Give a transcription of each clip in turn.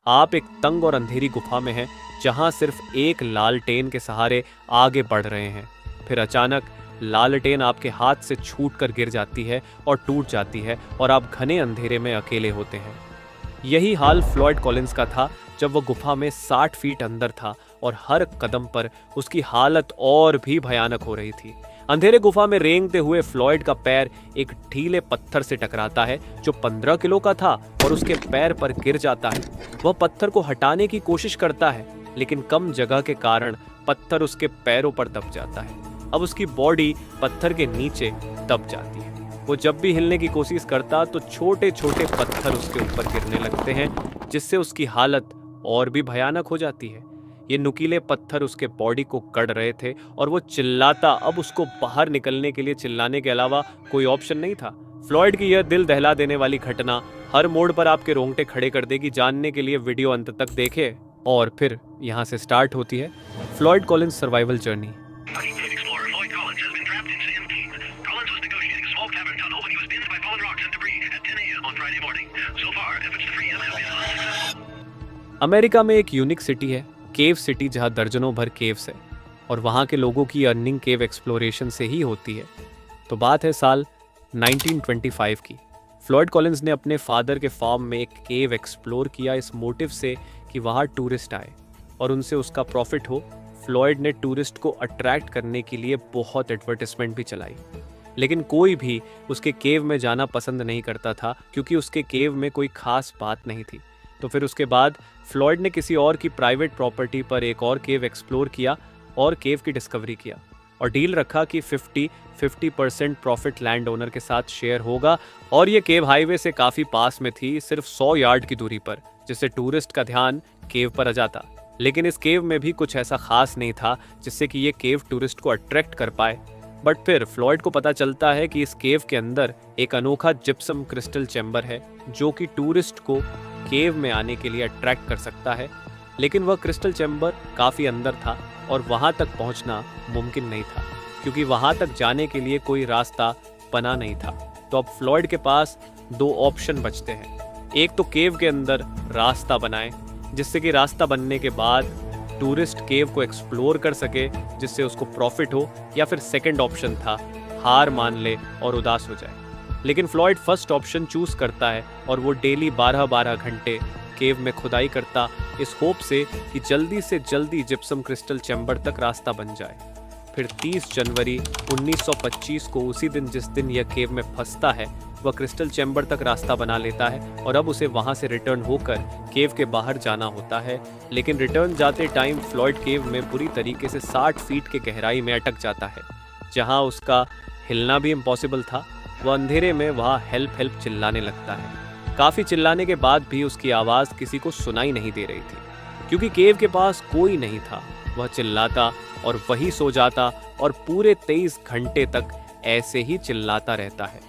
आप एक तंग और अंधेरी गुफा में हैं, जहां सिर्फ एक लालटेन के सहारे आगे बढ़ रहे हैं। फिर अचानक लालटेन आपके हाथ से छूटकर गिर जाती है और टूट जाती है और आप घने अंधेरे में अकेले होते हैं। यही हाल फ्लॉयड कॉलिंस का था जब वह गुफा में 60 फीट अंदर था और हर कदम पर उसकी हालत और भी भयानक हो रही थी। अंधेरे गुफा में रेंगते हुए फ्लॉयड का पैर एक ढीले पत्थर से टकराता है जो 15 किलो का था और उसके पैर पर गिर जाता है। वह पत्थर को हटाने की कोशिश करता है, लेकिन कम जगह के कारण पत्थर उसके पैरों पर दब जाता है। अब उसकी बॉडी पत्थर के नीचे दब जाती है। वो जब भी हिलने की कोशिश करता तो छोटे छोटे पत्थर उसके ऊपर गिरने लगते हैं, जिससे उसकी हालत और भी भयानक हो जाती है। ये नुकीले पत्थर उसके बॉडी को कड़ रहे थे और वो चिल्लाता। अब उसको बाहर निकलने के लिए चिल्लाने के अलावा कोई ऑप्शन नहीं था। फ्लॉयड की यह दिल दहला देने वाली घटना हर मोड़ पर आपके रोंगटे खड़े कर देगी। जानने के लिए वीडियो अंत तक देखें। और फिर यहाँ से स्टार्ट होती है Floyd Collins survival journey. America में एक यूनिक सिटी है, केव सिटी, जहां दर्जनों भर केव्स है और वहां के लोगों की अर्निंग केव एक्सप्लोरेशन से ही होती है। तो बात है साल 1925 की। फ्लॉयड कॉलिंस ने अपने फादर के फार्म में एक केव एक्सप्लोर किया इस मोटिव से कि वहां टूरिस्ट आए और उनसे उसका प्रॉफिट हो। फ्लॉयड ने टूरिस्ट को अट्रैक्ट करने के लिए बहुत एडवर्टाइजमेंट भी चलाई, लेकिन कोई भी उसके केव में जाना पसंद नहीं करता था क्योंकि उसके केव में कोई खास बात नहीं थी। तो फिर उसके बाद फ्लॉयड ने किसी और की प्राइवेट प्रॉपर्टी पर एक और केव एक्सप्लोर किया और केव की डिस्कवरी किया और डील रखा कि 50% प्रॉफिट लैंड ओनर के साथ शेयर होगा। और ये केव हाईवे से काफ़ी पास में थी, सिर्फ 100 यार्ड की दूरी पर, जिससे टूरिस्ट का ध्यान केव पर आ जाता। लेकिन इस केव में भी कुछ ऐसा खास नहीं था जिससे कि ये केव टूरिस्ट को अट्रैक्ट कर पाए। बट फिर फ्लॉयड को पता चलता है कि इस केव के अंदर एक अनोखा जिप्सम क्रिस्टल चैम्बर है जो कि टूरिस्ट को केव में आने के लिए अट्रैक्ट कर सकता है। लेकिन वह क्रिस्टल चैम्बर काफ़ी अंदर था और वहां तक पहुंचना मुमकिन नहीं था क्योंकि वहां तक जाने के लिए कोई रास्ता बना नहीं था। तो अब फ्लॉयड के पास 2 ऑप्शन बचते हैं। एक तो केव के अंदर रास्ता बनाए, जिससे कि रास्ता बनने के बाद टूरिस्ट केव को एक्सप्लोर कर सके, जिससे उसको प्रॉफिट हो, या फिर सेकंड ऑप्शन था हार मान ले और उदास हो जाए। लेकिन फ्लॉयड फर्स्ट ऑप्शन चूज करता है और वो डेली 12-12 घंटे केव में खुदाई करता इस होप से कि जल्दी से जल्दी जिप्सम क्रिस्टल चैम्बर तक रास्ता बन जाए। फिर 30 जनवरी 1925 को, उसी दिन जिस दिन यह केव में फंसता है, वह क्रिस्टल चैम्बर तक रास्ता बना लेता है और अब उसे वहां से रिटर्न होकर केव के बाहर जाना होता है। लेकिन रिटर्न जाते टाइम फ्लॉयड केव में बुरी तरीके से 60 फीट के गहराई में अटक जाता है, जहां उसका हिलना भी इम्पॉसिबल था। वह अंधेरे में वहां हेल्प हेल्प चिल्लाने लगता है। काफ़ी चिल्लाने के बाद भी उसकी आवाज़ किसी को सुनाई नहीं दे रही थी क्योंकि केव के पास कोई नहीं था। वह चिल्लाता और वही सो जाता और पूरे 23 घंटे तक ऐसे ही चिल्लाता रहता है।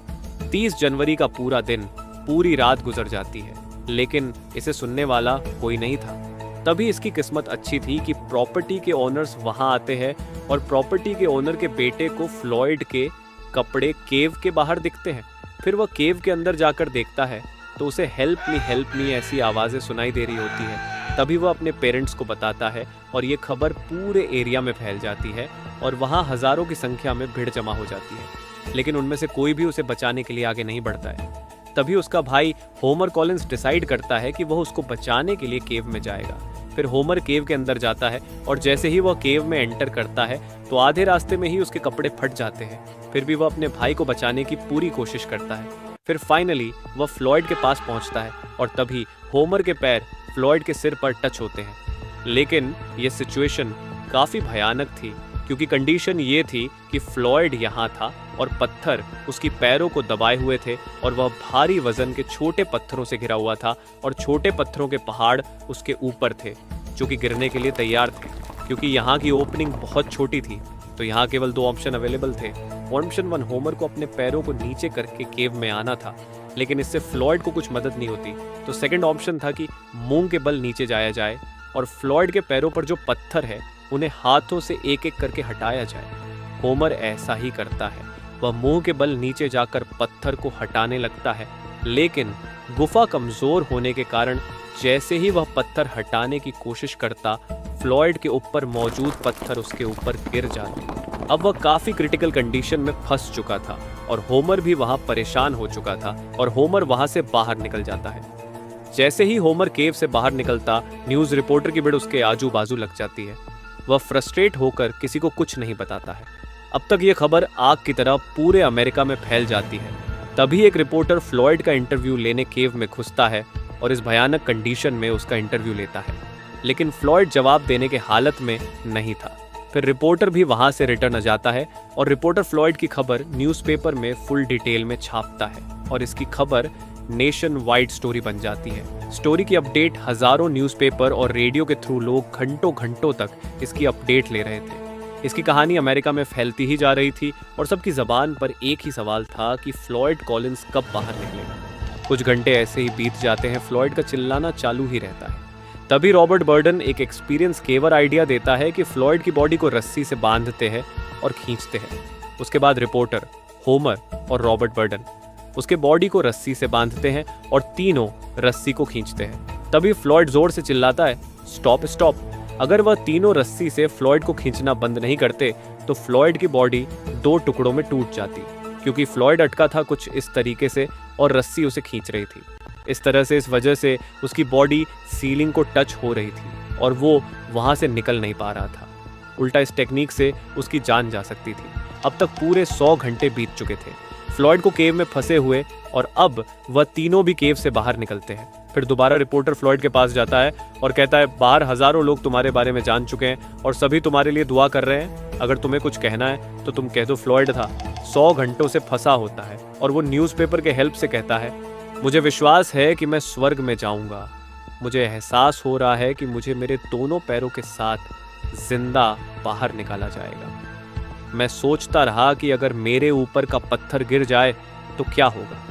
30 जनवरी का पूरा दिन, पूरी रात गुजर जाती है, लेकिन इसे सुनने वाला कोई नहीं था। तभी इसकी किस्मत अच्छी थी कि प्रॉपर्टी के ओनर्स वहां आते हैं और प्रॉपर्टी के ओनर के बेटे को फ्लॉयड के कपड़े केव के बाहर दिखते हैं। फिर वह केव के अंदर जाकर देखता है तो उसे हेल्प मी ऐसी आवाज़ें सुनाई दे रही होती है। तभी वह अपने पेरेंट्स को बताता है और ये खबर पूरे एरिया में फैल जाती है और वहाँ हज़ारों की संख्या में भीड़ जमा हो जाती है। लेकिन उनमें से कोई भी उसे बचाने के लिए आगे नहीं बढ़ता है। तभी उसका भाई होमर कॉलिंस डिसाइड करता है कि वह उसको बचाने के लिए केव में जाएगा। फिर होमर केव के अंदर जाता है और जैसे ही वह केव में एंटर करता है तो आधे रास्ते में ही उसके कपड़े फट जाते हैं। फिर भी वह अपने भाई को बचाने की पूरी कोशिश करता है। फिर फाइनली वह फ्लॉयड के पास पहुंचता है और तभी होमर के पैर फ्लॉयड के सिर पर टच होते हैं। लेकिन यह सिचुएशन काफ़ी भयानक थी क्योंकि कंडीशन ये थी कि फ्लॉयड यहाँ था और पत्थर उसकी पैरों को दबाए हुए थे और वह भारी वजन के छोटे पत्थरों से घिरा हुआ था और छोटे पत्थरों के पहाड़ उसके ऊपर थे जो कि गिरने के लिए तैयार थे। क्योंकि यहाँ की ओपनिंग बहुत छोटी थी तो यहाँ केवल 2 ऑप्शन अवेलेबल थे। ऑप्शन 1 होमर को अपने पैरों को नीचे करके केव में आना था, लेकिन इससे फ्लॉयड को कुछ मदद नहीं होती। तो सेकंड ऑप्शन था कि मुंह के बल नीचे जाया जाए और फ्लॉयड के पैरों पर जो पत्थर है उन्हें हाथों से एक एक करके हटाया जाए। होमर ऐसा ही करता है। वह मुंह के बल नीचे जाकर पत्थर को हटाने लगता है, लेकिन गुफा कमजोर होने के कारण जैसे ही वह पत्थर हटाने की कोशिश करता, फ्लॉयड के ऊपर मौजूद पत्थर उसके ऊपर गिर जाते। अब वह काफी क्रिटिकल कंडीशन में फंस चुका था और होमर भी वहां परेशान हो चुका था और होमर वहां से बाहर निकल जाता है। जैसे ही होमर केव से बाहर निकलता, न्यूज रिपोर्टर की भीड़ उसके आजू बाजू लग जाती है। वह फ्रस्ट्रेट होकर किसी को कुछ नहीं बताता है। अब तक ये खबर आग की तरह पूरे अमेरिका में फैल जाती है। तभी एक रिपोर्टर फ्लॉयड का इंटरव्यू लेने केव में घुसता है और इस भयानक कंडीशन में उसका इंटरव्यू लेता है, लेकिन फ्लॉयड जवाब देने के हालत में नहीं था। फिर रिपोर्टर भी वहां से रिटर्न आ जाता है और रिपोर्टर फ्लॉयड की खबर न्यूज़पेपर में फुल डिटेल में छापता है और इसकी खबर नेशन वाइड स्टोरी बन जाती है। स्टोरी की अपडेट हजारों न्यूज़पेपर और रेडियो के थ्रू लोग घंटों घंटों तक इसकी अपडेट ले रहे थे। इसकी कहानी अमेरिका में फैलती ही जा रही थी और सबकी जबान पर एक ही सवाल था कि फ्लॉयड कॉलिंस कब बाहर निकलेगा। कुछ घंटे ऐसे ही बीत जाते हैं, फ्लॉयड का चिल्लाना चालू ही रहता है। तभी रॉबर्ट बर्डन एक एक्सपीरियंस केवर आइडिया देता है कि फ्लॉयड की बॉडी को रस्सी से बांधते हैं और खींचते हैं। उसके बाद रिपोर्टर, होमर और रॉबर्ट बर्डन उसके बॉडी को रस्सी से बांधते हैं और तीनों रस्सी को खींचते हैं। तभी फ्लॉयड जोर से चिल्लाता है, स्टॉप स्टॉप। अगर वह तीनों रस्सी से फ्लॉयड को खींचना बंद नहीं करते तो फ्लॉयड की बॉडी 2 टुकड़ों में टूट जाती, क्योंकि फ्लॉयड अटका था कुछ इस तरीके से और रस्सी उसे खींच रही थी। इस तरह से इस वजह से उसकी बॉडी सीलिंग को टच हो रही थी और वो वहां से निकल नहीं पा रहा था। उल्टा इस टेक्निक से उसकी जान जा सकती थी। अब तक पूरे 100 घंटे बीत चुके थे फ्लॉयड को केव में फंसे हुए और अब वह तीनों भी केव से बाहर निकलते हैं। फिर दोबारा रिपोर्टर फ्लॉयड के पास जाता है और कहता है, बाहर हजारों लोग तुम्हारे बारे में जान चुके हैं और सभी तुम्हारे लिए दुआ कर रहे हैं। अगर तुम्हें कुछ कहना है तो तुम कह दो फ्लॉयड था 100 घंटों से फंसा होता है। और वो न्यूज़पेपर के हेल्प से कहता है, मुझे विश्वास है कि मैं स्वर्ग में जाऊंगा। मुझे एहसास हो रहा है कि मुझे मेरे दोनों पैरों के साथ जिंदा बाहर निकाला जाएगा। मैं सोचता रहा कि अगर मेरे ऊपर का पत्थर गिर जाए तो क्या होगा।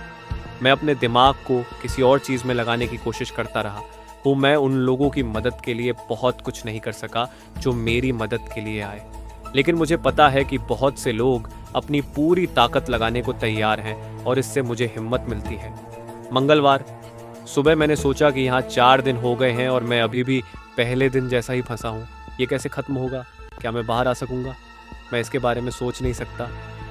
मैं अपने दिमाग को किसी और चीज़ में लगाने की कोशिश करता रहा हूँ। मैं उन लोगों की मदद के लिए बहुत कुछ नहीं कर सका जो मेरी मदद के लिए आए, लेकिन मुझे पता है कि बहुत से लोग अपनी पूरी ताकत लगाने को तैयार हैं और इससे मुझे हिम्मत मिलती है। मंगलवार सुबह मैंने सोचा कि यहाँ 4 दिन हो गए हैं और मैं अभी भी पहले दिन जैसा ही फंसा हूँ। ये कैसे ख़त्म होगा? क्या मैं बाहर आ सकूँगा? मैं इसके बारे में सोच नहीं सकता।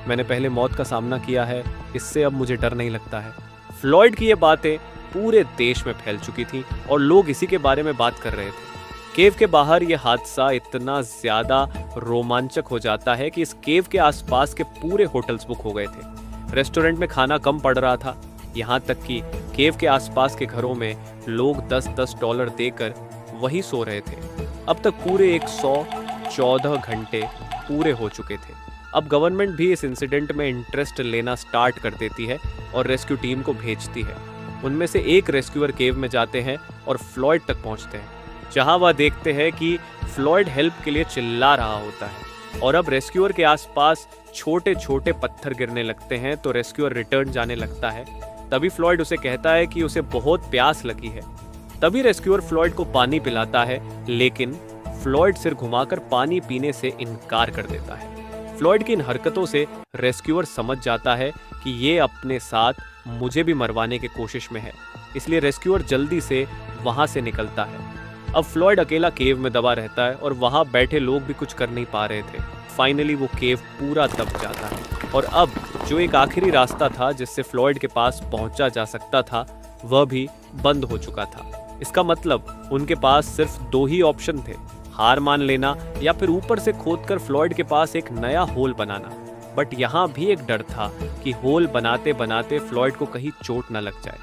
मैंने पहले मौत का सामना किया है, इससे अब मुझे डर नहीं लगता है। फ्लॉयड की ये बातें पूरे देश में फैल चुकी थी और लोग इसी के बारे में बात कर रहे थे। केव के बाहर ये हादसा इतना ज़्यादा रोमांचक हो जाता है कि इस केव के आसपास के पूरे होटल्स बुक हो गए थे। रेस्टोरेंट में खाना कम पड़ रहा था, यहाँ तक कि केव के आसपास के घरों में लोग $10 देकर वही सो रहे थे। अब तक पूरे 114 घंटे पूरे हो चुके थे। अब गवर्नमेंट भी इस इंसिडेंट में इंटरेस्ट लेना स्टार्ट कर देती है और रेस्क्यू टीम को भेजती है। उनमें से एक रेस्क्यूअर केव में जाते हैं और फ्लॉयड तक पहुंचते हैं, जहां वह देखते हैं कि फ्लॉयड हेल्प के लिए चिल्ला रहा होता है और अब रेस्क्यूअर के आसपास छोटे छोटे पत्थर गिरने लगते हैं तो रेस्क्यूअर रिटर्न जाने लगता है। तभी फ्लॉयड उसे कहता है कि उसे बहुत प्यास लगी है। तभी रेस्क्यूअर फ्लॉयड को पानी पिलाता है, लेकिन फ्लॉयड सिर घुमाकर पानी पीने से इनकार कर देता है। फ्लॉयड की इन हरकतों से रेस्क्यूअर समझ जाता है कि ये अपने साथ मुझे भी मरवाने की कोशिश में है, इसलिए रेस्क्यूअर जल्दी से वहां से निकलता है। अब फ्लॉयड अकेला केव में दबा रहता है और वहां बैठे लोग भी कुछ कर नहीं पा रहे थे। फाइनली वो केव पूरा दब जाता है और अब जो एक आखिरी रास्ता था जिससे फ्लॉयड के पास पहुंचा जा सकता था, वह भी बंद हो चुका था। इसका मतलब उनके पास सिर्फ 2 ही ऑप्शन थे, हार मान लेना या फिर ऊपर से खोदकर फ्लॉयड के पास एक नया होल बनाना। बट यहाँ भी एक डर था कि होल बनाते बनाते फ्लॉयड को कहीं चोट न लग जाए।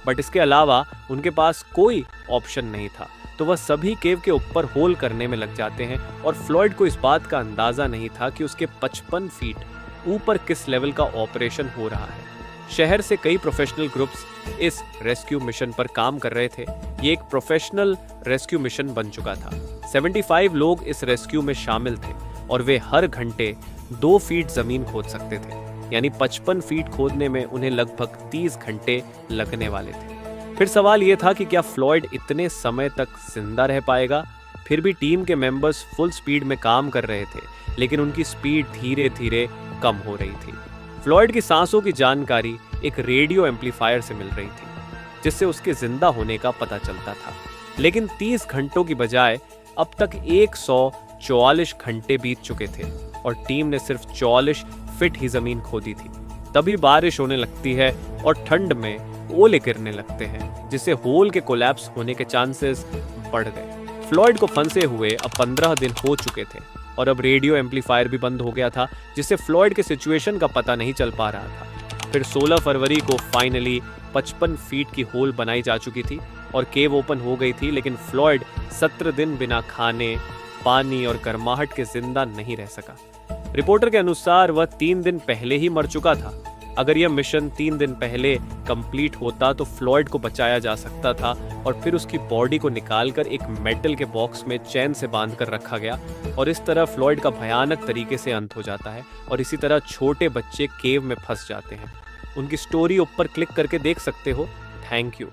बट इसके अलावा उनके पास कोई ऑप्शन नहीं था, तो वह सभी केव के ऊपर होल करने में लग जाते हैं और फ्लॉयड को इस बात का अंदाजा नहीं था कि उसके 55 फीट ऊपर किस लेवल का ऑपरेशन हो रहा है। शहर से कई प्रोफेशनल ग्रुप्स इस रेस्क्यू मिशन पर काम कर रहे थे। ये एक प्रोफेशनल रेस्क्यू मिशन बन चुका था। 75 लोग इस रेस्क्यू में शामिल थे और वे हर घंटे 2 फीट जमीन खोद सकते थे, यानी 55 फीट खोदने में उन्हें लगभग 30 घंटे लगने वाले थे। फिर सवाल ये था कि क्या फ्लॉयड इतने समय तक जिंदा रह पाएगा। फिर भी टीम के मेंबर्स फुल स्पीड में काम कर रहे थे, लेकिन उनकी स्पीड धीरे धीरे कम हो रही थी। फ्लॉयड की सांसों की जानकारी एक रेडियो एम्पलीफायर से मिल रही थी। जिससे उसके जिंदा होने का पता चलता था। लेकिन 30 घंटों की बजाय अब तक 144 घंटे बीत चुके थे और टीम ने सिर्फ 44 फीट ही जमीन खोदी थी। तभी बारिश होने लगती है और ठंड में ओले गिरने लगते हैं, जिससे होल के कोलैप्स होने के चांसेस बढ़ गए। फ्लॉयड को फंसे हुए अब 15 दिन हो चुके थे और अब रेडियो एम्पलीफायर भी बंद हो गया था, जिससे फ्लॉयड के सिचुएशन का पता नहीं चल पा रहा था। फिर 16 फरवरी को फाइनली 55 फीट की होल बनाई जा चुकी थी और केव ओपन हो गई थी, लेकिन फ्लॉयड 17 दिन बिना खाने, पानी और गर्माहट के जिंदा नहीं रह सका। रिपोर्टर के अनुसार वह 3 दिन पहले ही मर चुका था। अगर यह मिशन 3 दिन पहले कंप्लीट होता तो फ्लॉयड को बचाया जा सकता था और फिर उसकी बॉडी को निकालकर एक मेटल के बॉक्स में चैन से बांध कर रखा गया और इस तरह फ्लॉयड का भयानक तरीके से अंत हो जाता है और इसी तरह छोटे बच्चे केव में फंस जाते हैं। उनकी स्टोरी ऊपर क्लिक करके देख सकते हो। Thank you.